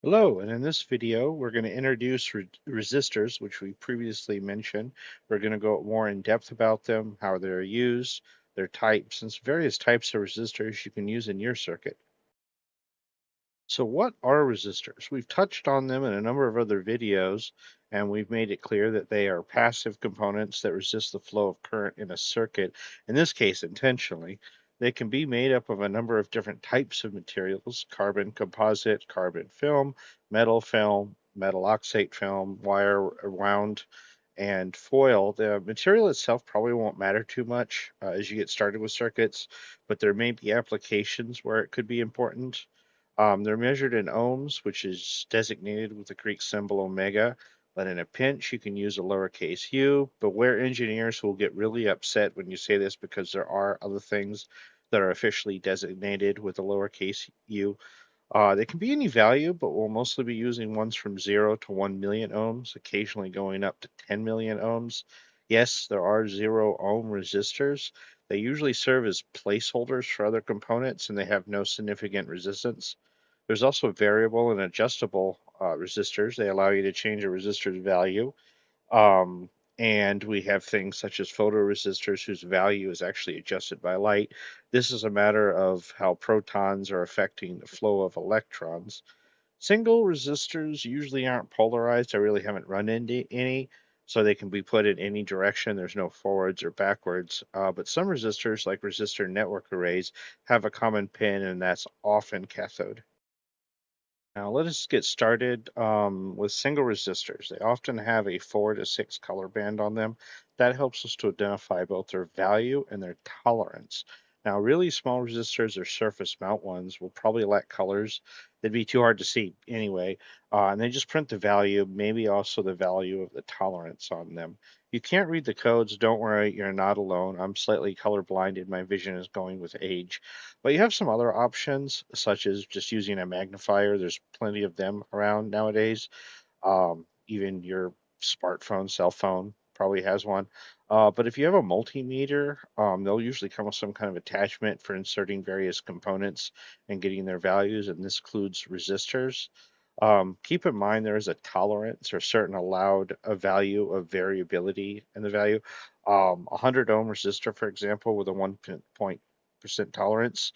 Hello, and in this video, we're going to introduce resistors, which we previously mentioned. We're going to go more in depth about them, how they're used, their types, and some various types of resistors you can use in your circuit. So what are resistors? We've touched on them in a number of other videos, and we've made it clear that they are passive components that resist the flow of current in a circuit, in this case intentionally. They can be made up of a number of different types of materials: carbon composite, carbon film, metal oxide film, wire wound, and foil. The material itself probably won't matter too much as you get started with circuits, but there may be applications where it could be important. They're measured in ohms, which is designated with the Greek symbol omega, but in a pinch, you can use a lowercase u. Beware engineers who will get really upset when you say this because there are other things that are officially designated with a lowercase u. They can be any value, but we'll mostly be using ones from 0 to 1 million ohms, occasionally going up to 10 million ohms. Yes, there are 0 ohm resistors. They usually serve as placeholders for other components and they have no significant resistance. There's also variable and adjustable resistors. They allow you to change a resistor's value. Um, and we have things such as photoresistors whose value is actually adjusted by light. This is a matter of how protons are affecting the flow of electrons. Single resistors usually aren't polarized. I really haven't run into any, so they can be put in any direction. There's no forwards or backwards. But some resistors, like resistor network arrays, have a common pin, and that's often cathode. Now let us get started with single resistors. They often have a 4 to 6 color band on them. That helps us to identify both their value and their tolerance. Now really small resistors or surface mount ones will probably lack colors. They'd be too hard to see anyway. And they just print the value, maybe also the value of the tolerance on them. You can't read the codes. Don't worry, you're not alone. I'm slightly colorblind, my vision is going with age. But you have some other options, such as just using a magnifier. There's plenty of them around nowadays. Even your smartphone, cell phone probably has one. But if you have a multimeter, they'll usually come with some kind of attachment for inserting various components and getting their values, and this includes resistors. Keep in mind there is a tolerance or certain allowed a value of variability in the value. 100 ohm resistor, for example, with a 1% tolerance,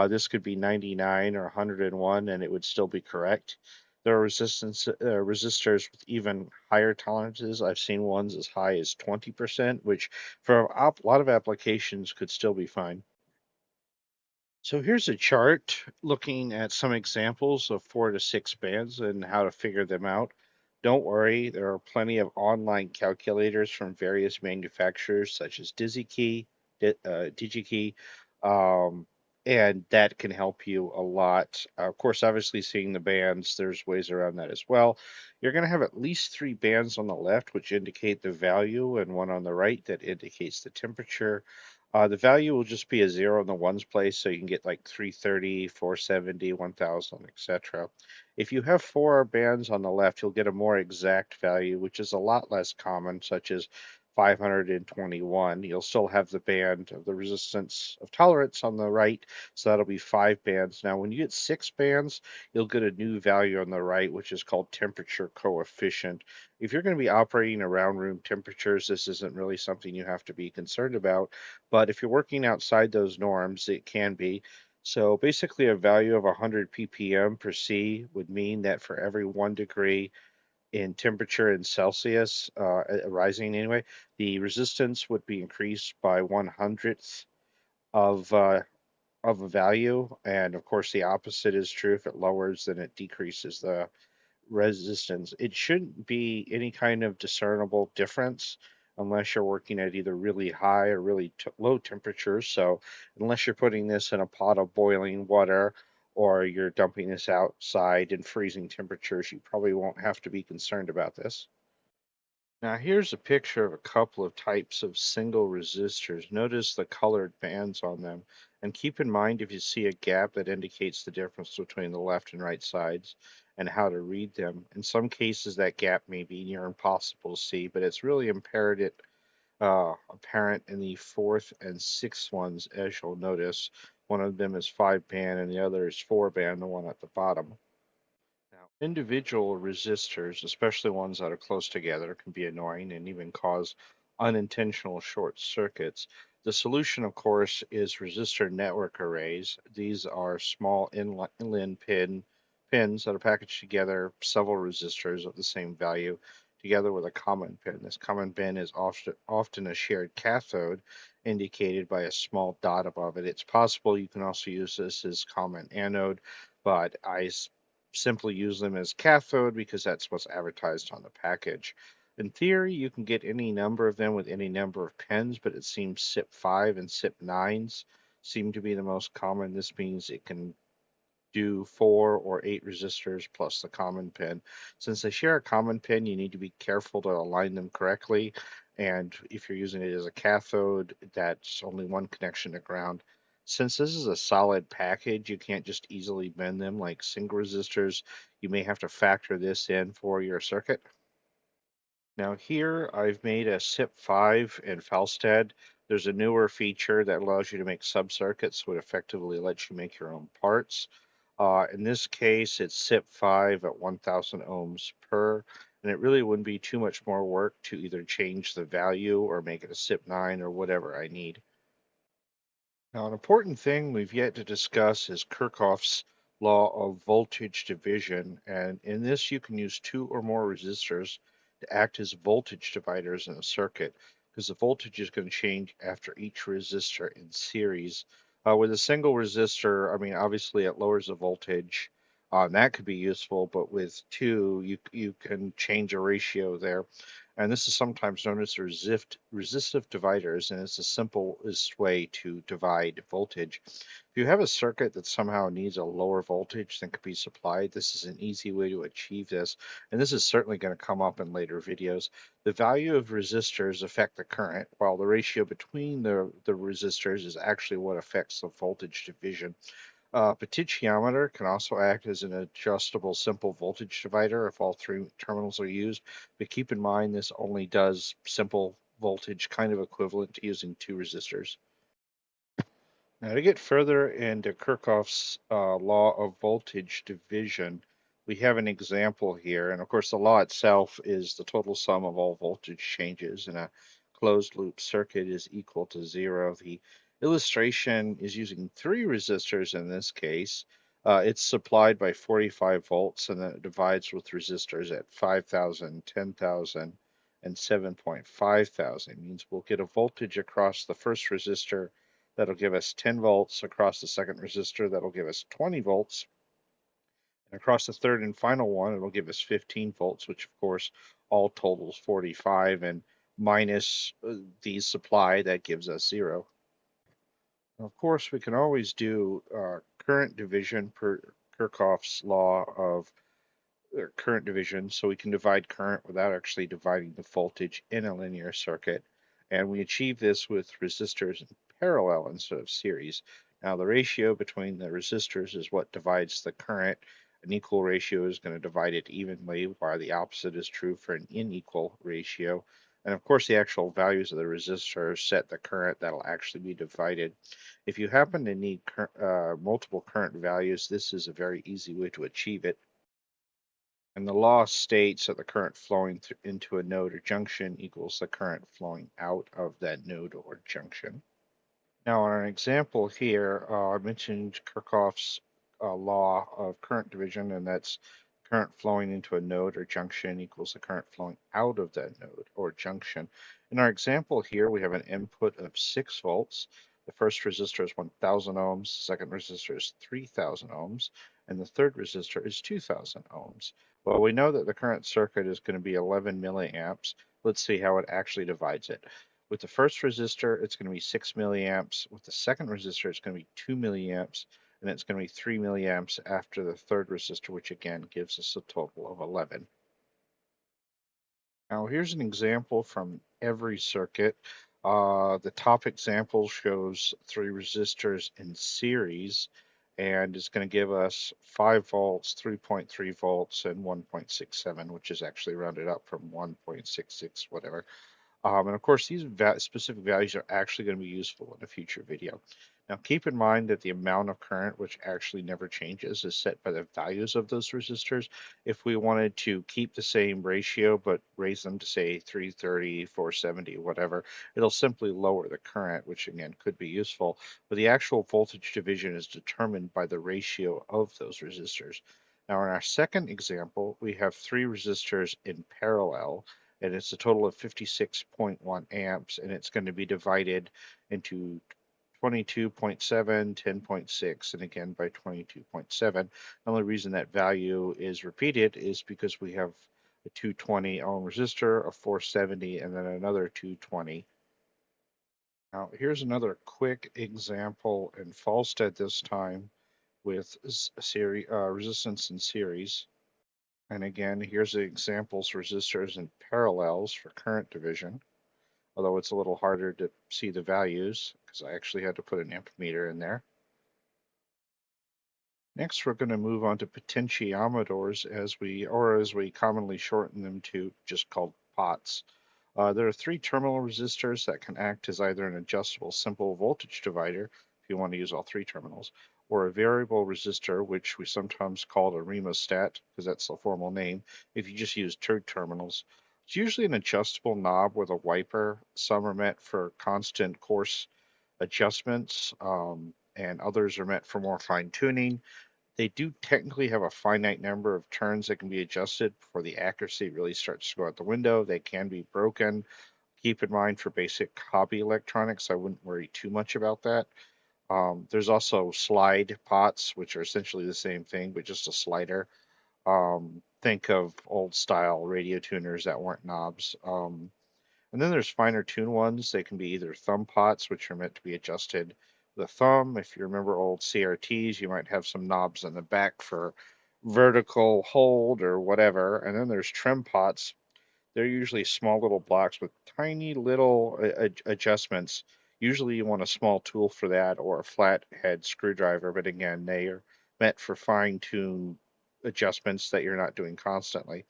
this could be 99 or 101, and it would still be correct. There are resistors with even higher tolerances. I've seen ones as high as 20%, which for a lot of applications could still be fine. So here's a chart looking at some examples of 4 to 6 bands and how to figure them out. Don't worry, there are plenty of online calculators from various manufacturers such as DigiKey, DigiKey, um, and that can help you a lot. Of course, obviously seeing the bands, there's ways around that as well. You're going to have at least 3 bands on the left, which indicate the value, and one on the right that indicates the temperature. The value will just be a 0 in the ones place, so you can get like 330, 470, 1000, etc. If you have 4 bands on the left, you'll get a more exact value, which is a lot less common, such as 521. You'll still have the band of the resistance of tolerance on the right, so that'll be 5 bands. Now, when you get 6 bands, you'll get a new value on the right, which is called temperature coefficient. If you're going to be operating around room temperatures, this isn't really something you have to be concerned about. But if you're working outside those norms, it can be. So basically, a value of 100 ppm per C would mean that for every 1 degree in temperature in Celsius, rising anyway, the resistance would be increased by 1/100th of of a value. And of course, the opposite is true. If it lowers, then it decreases the resistance. It shouldn't be any kind of discernible difference unless you're working at either really high or really low temperatures. So unless you're putting this in a pot of boiling water or you're dumping this outside in freezing temperatures, you probably won't have to be concerned about this. Now here's a picture of a couple of types of single resistors. Notice the colored bands on them. And keep in mind if you see a gap that indicates the difference between the left and right sides and how to read them. In some cases that gap may be near impossible to see, but it's really apparent in the fourth and sixth ones, as you'll notice. One of them is 5 band and the other is 4 band, the one at the bottom. Individual resistors, especially ones that are close together, can be annoying and even cause unintentional short circuits. The solution, of course, is resistor network arrays. These are small inline pins that are packaged together, several resistors of the same value, together with a common pin. This common pin is often a shared cathode, indicated by a small dot above it. It's possible you can also use this as common anode, but simply use them as cathode because that's what's advertised on the package. In theory, you can get any number of them with any number of pins, but it seems SIP5 and SIP9s seem to be the most common. This means it can do 4 or 8 resistors plus the common pin. Since they share a common pin, you need to be careful to align them correctly. And if you're using it as a cathode, that's only one connection to ground. Since this is a solid package, you can't just easily bend them like single resistors. You may have to factor this in for your circuit. Now here I've made a SIP5 in Falstad. There's a newer feature that allows you to make subcircuits, so it effectively lets you make your own parts. In this case, it's SIP5 at 1000 ohms per, and it really wouldn't be too much more work to either change the value or make it a SIP9 or whatever I need. Now, an important thing we've yet to discuss is Kirchhoff's law of voltage division, and in this you can use 2 or more resistors to act as voltage dividers in a circuit, because the voltage is going to change after each resistor in series. With a single resistor, I mean, obviously it lowers the voltage, and that could be useful, but with two, you can change a ratio there. And this is sometimes known as resistive dividers, and it's the simplest way to divide voltage. If you have a circuit that somehow needs a lower voltage than could be supplied, this is an easy way to achieve this, and this is certainly going to come up in later videos. The value of resistors affect the current, while the ratio between the resistors is actually what affects the voltage division. Potentiometer can also act as an adjustable simple voltage divider if all 3 terminals are used, but keep in mind this only does simple voltage, kind of equivalent to using 2 resistors. Now, to get further into Kirchhoff's law of voltage division, we have an example here. And of course, the law itself is the total sum of all voltage changes in a closed loop circuit is equal to 0. The illustration is using 3 resistors in this case. It's supplied by 45 volts and then it divides with resistors at 5,000, 10,000, and 7.5 thousand. It means we'll get a voltage across the first resistor that'll give us 10 volts, across the second resistor that'll give us 20 volts, and across the third and final one it'll give us 15 volts, which of course all totals 45, and minus the supply that gives us 0. Of course, we can always do current division per Kirchhoff's law of current division, so we can divide current without actually dividing the voltage in a linear circuit. And we achieve this with resistors in parallel instead of series. Now, the ratio between the resistors is what divides the current. An equal ratio is going to divide it evenly, while the opposite is true for an unequal ratio. And of course, the actual values of the resistors set the current that'll actually be divided. If you happen to need multiple current values, this is a very easy way to achieve it. And the law states that the current flowing into a node or junction equals the current flowing out of that node or junction. Now, on an example here, I mentioned Kirchhoff's law of current division, and that's current flowing into a node or junction equals the current flowing out of that node or junction. In our example here, we have an input of 6 volts. The first resistor is 1000 ohms, the second resistor is 3000 ohms, and the third resistor is 2000 ohms. Well, we know that the current circuit is going to be 11 milliamps. Let's see how it actually divides it. With the first resistor, it's going to be 6 milliamps. With the second resistor, it's going to be 2 milliamps. And it's going to be 3 milliamps after the third resistor, which again gives us a total of 11. Now, here's an example from every circuit. The top example shows 3 resistors in series, and it's going to give us 5 volts, 3.3 volts, and 1.67, which is actually rounded up from 1.66, whatever. And of course, these specific values are actually going to be useful in a future video. Now, keep in mind that the amount of current, which actually never changes, is set by the values of those resistors. If we wanted to keep the same ratio but raise them to, say, 330, 470, whatever, it'll simply lower the current, which again could be useful. But the actual voltage division is determined by the ratio of those resistors. Now, in our second example, we have three resistors in parallel, and it's a total of 56.1 amps, and it's going to be divided into 22.7, 10.6, and again by 22.7. The only reason that value is repeated is because we have a 220 ohm resistor, a 470, and then another 220. Now, here's another quick example in Falstead this time with resistance in series. And again, here's the examples resistors in parallels for current division, although it's a little harder to see the values because I actually had to put an ammeter in there. Next, we're going to move on to potentiometers as we commonly shorten them to just called pots. There are three terminal resistors that can act as either an adjustable simple voltage divider, if you want to use all three terminals, or a variable resistor, which we sometimes call a rheostat, because that's the formal name, if you just use two terminals. It's usually an adjustable knob with a wiper. Some are meant for constant course adjustments, and others are meant for more fine tuning. They do technically have a finite number of turns that can be adjusted before the accuracy really starts to go out the window. They can be broken. Keep in mind for basic hobby electronics, I wouldn't worry too much about that. There's also slide pots, which are essentially the same thing, but just a slider. Think of old style radio tuners that weren't knobs. And then there's finer tune ones. They can be either thumb pots, which are meant to be adjusted with a thumb. If you remember old CRTs, you might have some knobs in the back for vertical hold or whatever. And then there's trim pots. They're usually small little blocks with tiny little adjustments. Usually you want a small tool for that or a flathead screwdriver, but again, they are meant for fine tune adjustments that you're not doing constantly.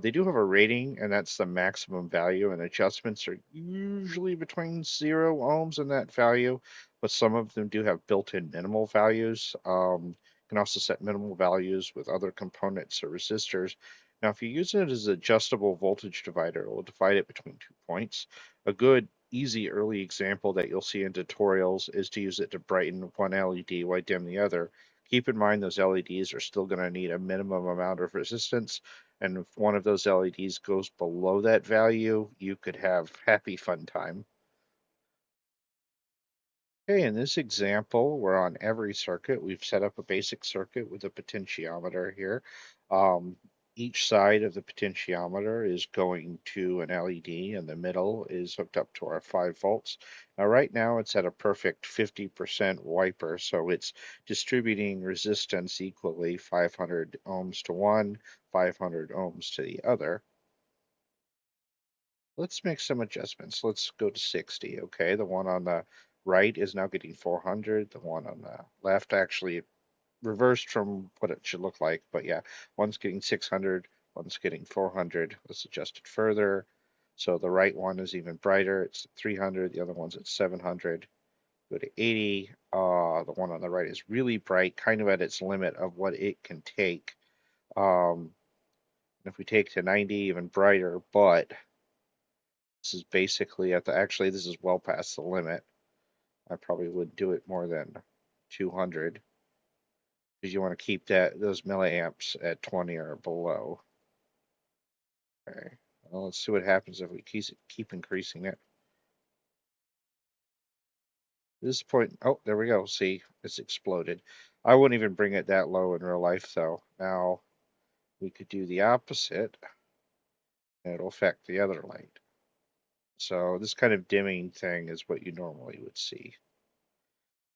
They do have a rating, and that's the maximum value, and adjustments are usually between 0 ohms and that value, but some of them do have built-in minimal values. You can also set minimal values with other components or resistors. Now, if you use it as an adjustable voltage divider, it will divide it between 2 points. A good, easy early example that you'll see in tutorials is to use it to brighten one LED while dim the other. Keep in mind those LEDs are still going to need a minimum amount of resistance, and if one of those LEDs goes below that value, you could have happy fun time. Okay, in this example, we're on every circuit. We've set up a basic circuit with a potentiometer here. Um, each side of the potentiometer is going to an LED, and the middle is hooked up to our 5 volts. Now, right now, it's at a perfect 50% wiper, so it's distributing resistance equally, 500 ohms to one, 500 ohms to the other. Let's make some adjustments. Let's go to 60. Okay, the one on the right is now getting 400. The one on the left actually reversed from what it should look like. But yeah, one's getting 600, one's getting 400. Let's adjust it further. So the right one is even brighter. It's 300. The other one's at 700. Go to 80. The one on the right is really bright, kind of at its limit of what it can take. Um, if we take to 90, even brighter, but this is basically at the, actually, this is well past the limit. I probably would do it more than 200 because you want to keep those milliamps at 20 or below. Okay. Well, let's see what happens if we keep increasing it. This point, oh, there we go. See, it's exploded. I wouldn't even bring it that low in real life, though. Now, we could do the opposite, and it'll affect the other light. So this kind of dimming thing is what you normally would see.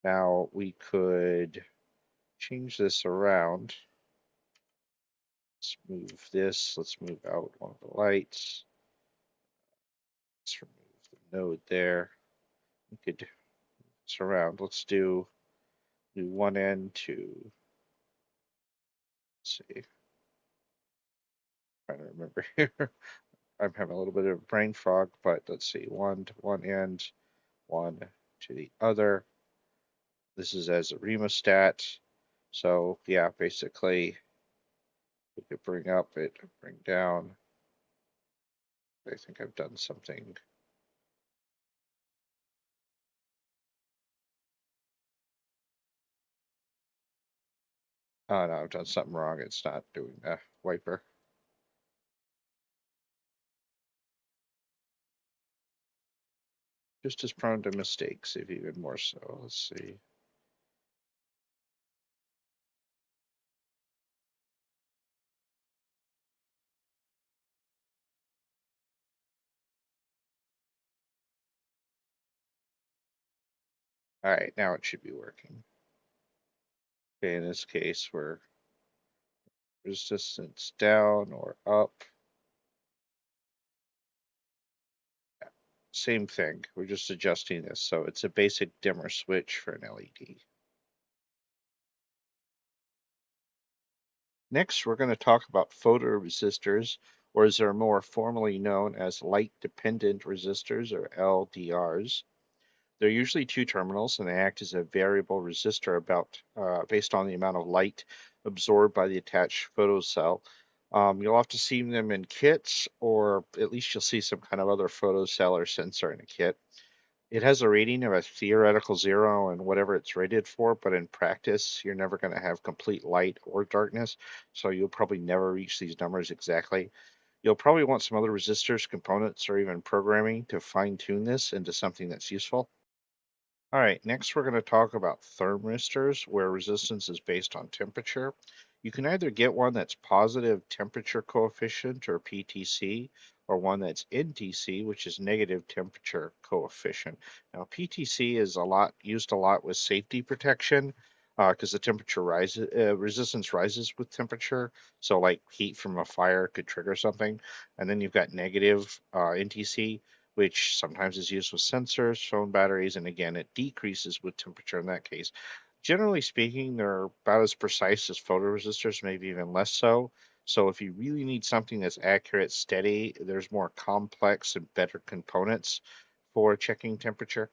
Now, we could change this around. Let's move this. Let's move out one of the lights. Let's remove the node there. We could surround. Let's do one end to, let's see, trying to remember here. I'm having a little bit of brain fog, but let's see, one to one end, one to the other. This is as a remostat. So yeah, basically we could bring up it, bring down. I think I've done something. Oh no, I've done something wrong. It's not doing the wiper. Just as prone to mistakes, if even more so. Let's see. All right, now it should be working. Okay, in this case, we're resistance down or up. Same thing. We're just adjusting this. So it's a basic dimmer switch for an LED. Next, we're going to talk about photoresistors, or as they're more formally known as light-dependent resistors, or LDRs. They're usually two terminals, and they act as a variable resistor based on the amount of light absorbed by the attached photocell. You'll often see them in kits, or at least you'll see some kind of other photocell or sensor in a kit. It has a rating of a theoretical zero and whatever it's rated for, but in practice, you're never going to have complete light or darkness, so you'll probably never reach these numbers exactly. You'll probably want some other resistors, components, or even programming to fine tune this into something that's useful. All right, next we're going to talk about thermistors, where resistance is based on temperature. You can either get one that's positive temperature coefficient, or PTC, or one that's NTC, which is negative temperature coefficient. Now, PTC is used a lot with safety protection because the temperature rises, resistance rises with temperature. So, like heat from a fire could trigger something. And then you've got negative NTC, which sometimes is used with sensors, phone batteries, and again, it decreases with temperature in that case. Generally speaking, they're about as precise as photoresistors, maybe even less so. So if you really need something that's accurate, steady, there's more complex and better components for checking temperature.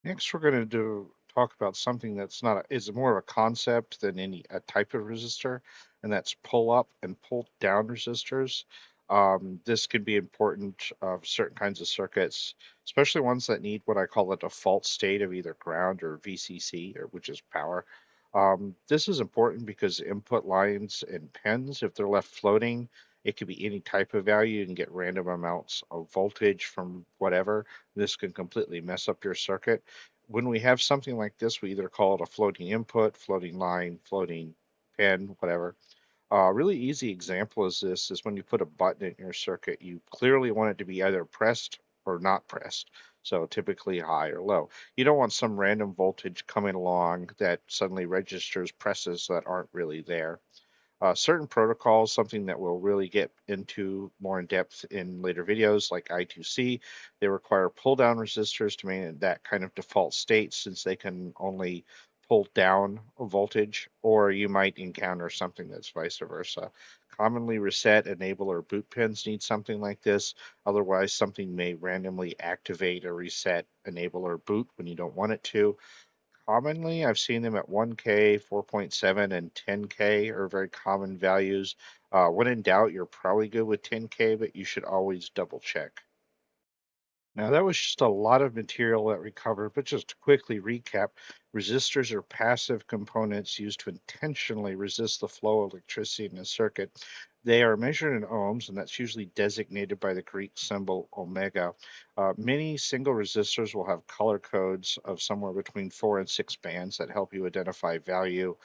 Next, we're going to talk about something that's not is more of a concept than any a type of resistor, and that's pull up and pull down resistors. This can be important of certain kinds of circuits, especially ones that need what I call a default state of either ground or VCC, or which is power. This is important because input lines and pins, if they're left floating, it could be any type of value. You can get random amounts of voltage from whatever. This can completely mess up your circuit. When we have something like this, we either call it a floating input, floating line, floating pin, whatever. A really easy example is this is when you put a button in your circuit, you clearly want it to be either pressed or not pressed. So typically high or low. You don't want some random voltage coming along that suddenly registers presses that aren't really there. Certain protocols, something that we'll really get into more in depth in later videos, like I2C, they require pull down resistors to maintain that kind of default state since they can only pull down a voltage, or you might encounter something that's vice versa. Commonly, reset, enable, or boot pins need something like this. Otherwise, something may randomly activate or reset, enable, or boot when you don't want it to. Commonly, I've seen them at 1K, 4.7, and 10K are very common values. When in doubt, you're probably good with 10K, but you should always double check. Now, that was just a lot of material that we covered, but just to quickly recap, resistors are passive components used to intentionally resist the flow of electricity in a circuit. They are measured in ohms, and that's usually designated by the Greek symbol omega. Many single resistors will have color codes of somewhere between 4 and 6 bands that help you identify value,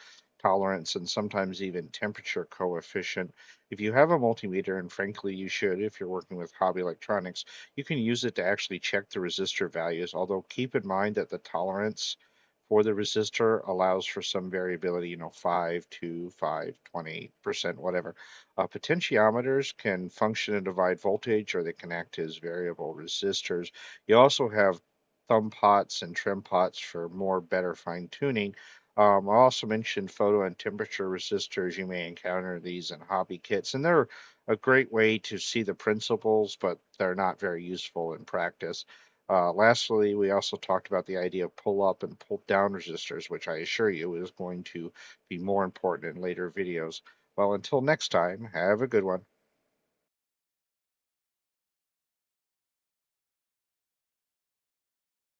tolerance, and sometimes even temperature coefficient. If you have a multimeter, and frankly you should if you're working with hobby electronics, you can use it to actually check the resistor values, although keep in mind that the tolerance for the resistor allows for some variability, 5 to 5, 20%, whatever. Potentiometers can function and divide voltage, or they can act as variable resistors. You also have thumb pots and trim pots for more better fine tuning. I also mentioned photo and temperature resistors. You may encounter these in hobby kits, and they're a great way to see the principles, but they're not very useful in practice. Lastly, we also talked about the idea of pull up and pull down resistors, which I assure you is going to be more important in later videos. Well, until next time, have a good one.